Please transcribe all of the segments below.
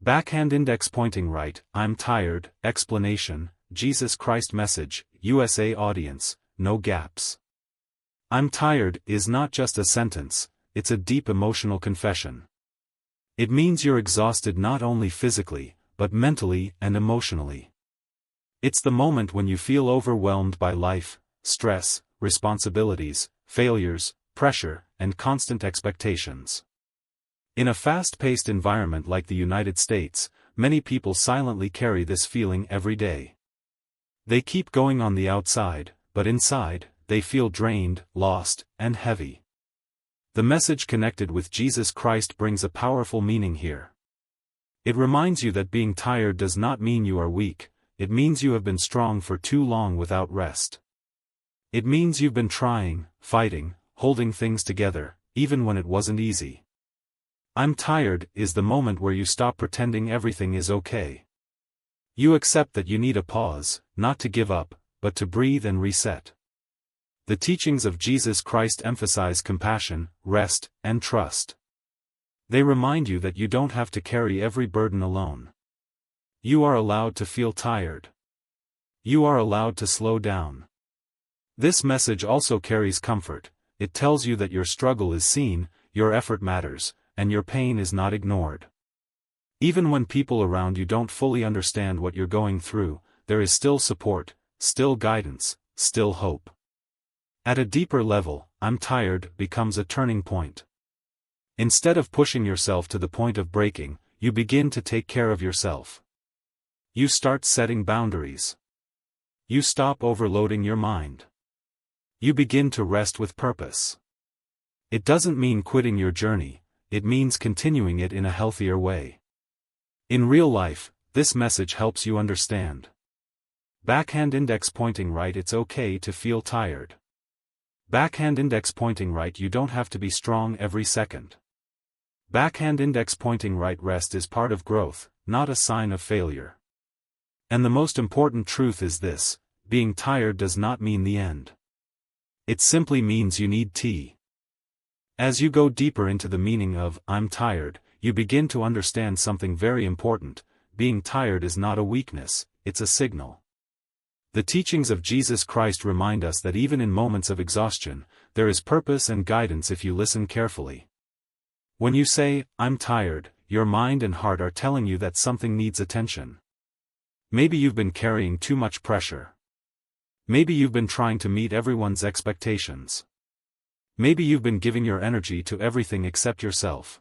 Backhand index pointing right, I'm tired, explanation, Jesus Christ message, USA audience, no gaps. I'm tired is not just a sentence, it's a deep emotional confession. It means you're exhausted not only physically, but mentally and emotionally. It's the moment when you feel overwhelmed by life, stress, responsibilities, failures, pressure, and constant expectations. In a fast-paced environment like the United States, many people silently carry this feeling every day. They keep going on the outside, but inside, they feel drained, lost, and heavy. The message connected with Jesus Christ brings a powerful meaning here. It reminds you that being tired does not mean you are weak, it means you have been strong for too long without rest. It means you've been trying, fighting, holding things together, even when it wasn't easy. I'm tired is the moment where you stop pretending everything is okay. You accept that you need a pause, not to give up, but to breathe and reset. The teachings of Jesus Christ emphasize compassion, rest, and trust. They remind you that you don't have to carry every burden alone. You are allowed to feel tired. You are allowed to slow down. This message also carries comfort. It tells you that your struggle is seen, your effort matters, and your pain is not ignored. Even when people around you don't fully understand what you're going through, there is still support, still guidance, still hope. At a deeper level, I'm tired becomes a turning point. Instead of pushing yourself to the point of breaking, you begin to take care of yourself. You start setting boundaries. You stop overloading your mind. You begin to rest with purpose. It doesn't mean quitting your journey, it means continuing it in a healthier way. In real life, this message helps you understand. Backhand index pointing right, it's okay to feel tired. Backhand index pointing right, you don't have to be strong every second. Backhand index pointing right, rest is part of growth, not a sign of failure. And the most important truth is this: being tired does not mean the end. It simply means you need tea. As you go deeper into the meaning of I'm tired, you begin to understand something very important. Being tired is not a weakness, it's a signal. The teachings of Jesus Christ remind us that even in moments of exhaustion, there is purpose and guidance if you listen carefully. When you say, I'm tired, your mind and heart are telling you that something needs attention. Maybe you've been carrying too much pressure. Maybe you've been trying to meet everyone's expectations. Maybe you've been giving your energy to everything except yourself.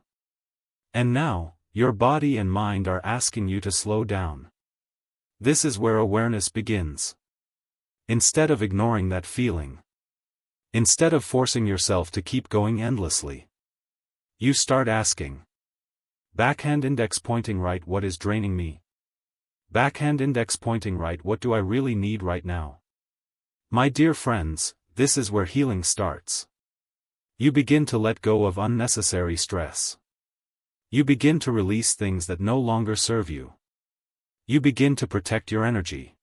And now, your body and mind are asking you to slow down. This is where awareness begins. Instead of ignoring that feeling, instead of forcing yourself to keep going endlessly, you start asking. Backhand index pointing right, what is draining me? Backhand index pointing right, what do I really need right now? My dear friends, this is where healing starts. You begin to let go of unnecessary stress. You begin to release things that no longer serve you. You begin to protect your energy.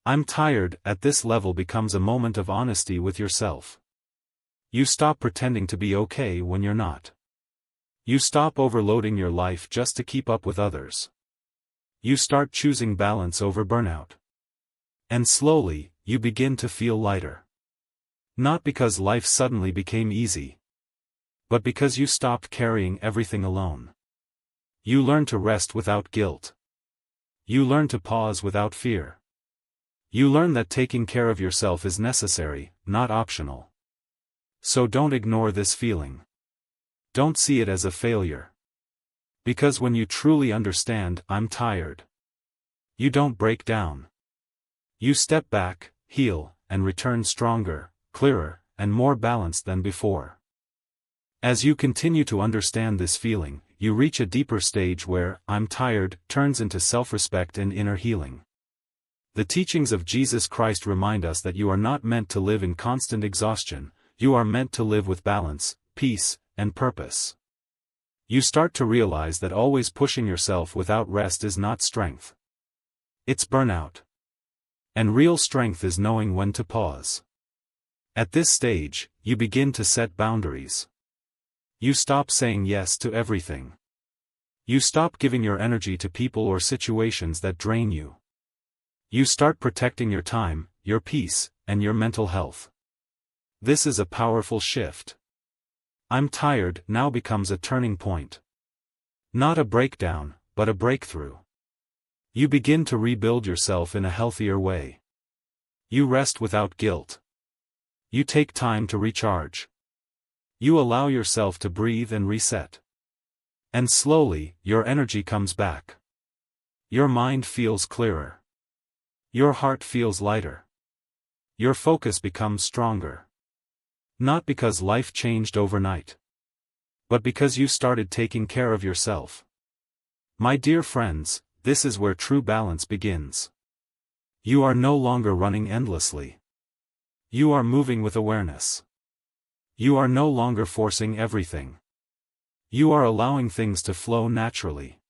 I'm tired at this level becomes a moment of honesty with yourself. You stop pretending to be okay when you're not. You stop overloading your life just to keep up with others. You start choosing balance over burnout. And slowly, you begin to feel lighter. Not because life suddenly became easy, but because you stopped carrying everything alone. You learn to rest without guilt. You learn to pause without fear. You learn that taking care of yourself is necessary, not optional. So don't ignore this feeling. Don't see it as a failure. Because when you truly understand, I'm tired, you don't break down. You step back, heal, and return stronger, clearer, and more balanced than before. As you continue to understand this feeling, you reach a deeper stage where I'm tired turns into self-respect and inner healing. The teachings of Jesus Christ remind us that you are not meant to live in constant exhaustion, you are meant to live with balance, peace, and purpose. You start to realize that always pushing yourself without rest is not strength. It's burnout. And real strength is knowing when to pause. At this stage, you begin to set boundaries. You stop saying yes to everything. You stop giving your energy to people or situations that drain you. You start protecting your time, your peace, and your mental health. This is a powerful shift. "I'm tired" now becomes a turning point. Not a breakdown, but a breakthrough. You begin to rebuild yourself in a healthier way. You rest without guilt. You take time to recharge. You allow yourself to breathe and reset. And slowly, your energy comes back. Your mind feels clearer. Your heart feels lighter. Your focus becomes stronger. Not because life changed overnight, but because you started taking care of yourself. My dear friends, this is where true balance begins. You are no longer running endlessly. You are moving with awareness. You are no longer forcing everything. You are allowing things to flow naturally.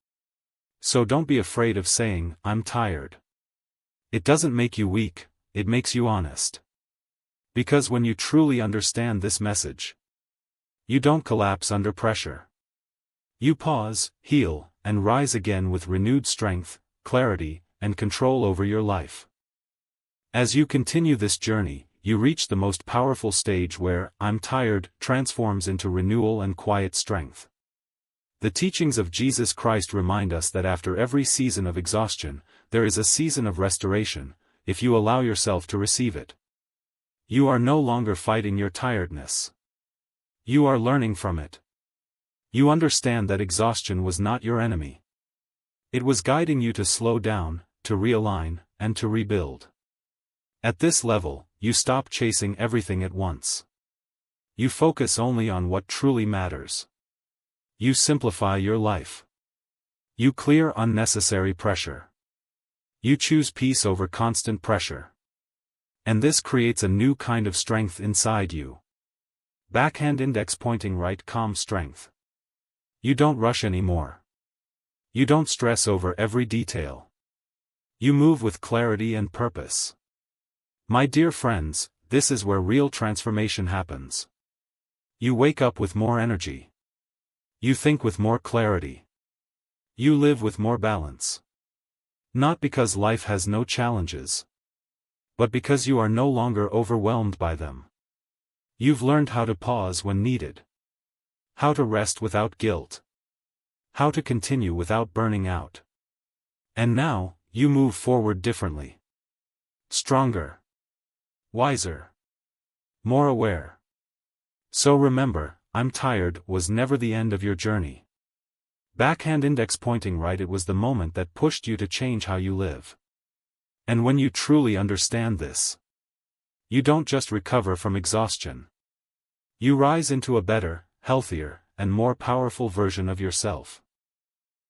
So don't be afraid of saying, "I'm tired." It doesn't make you weak, it makes you honest. Because when you truly understand this message, you don't collapse under pressure. You pause, heal, and rise again with renewed strength, clarity, and control over your life. As you continue this journey, you reach the most powerful stage where "I'm tired" transforms into renewal and quiet strength. The teachings of Jesus Christ remind us that after every season of exhaustion, there is a season of restoration, if you allow yourself to receive it. You are no longer fighting your tiredness. You are learning from it. You understand that exhaustion was not your enemy. It was guiding you to slow down, to realign, and to rebuild. At this level, you stop chasing everything at once. You focus only on what truly matters. You simplify your life. You clear unnecessary pressure. You choose peace over constant pressure. And this creates a new kind of strength inside you. Backhand index pointing right, calm strength. You don't rush anymore. You don't stress over every detail. You move with clarity and purpose. My dear friends, this is where real transformation happens. You wake up with more energy. You think with more clarity. You live with more balance. Not because life has no challenges, but because you are no longer overwhelmed by them. You've learned how to pause when needed. How to rest without guilt. How to continue without burning out. And now, you move forward differently. Stronger. Wiser. More aware. So remember, "I'm tired" was never the end of your journey. Backhand index pointing right, it was the moment that pushed you to change how you live. And when you truly understand this, you don't just recover from exhaustion. You rise into a better, healthier, and more powerful version of yourself.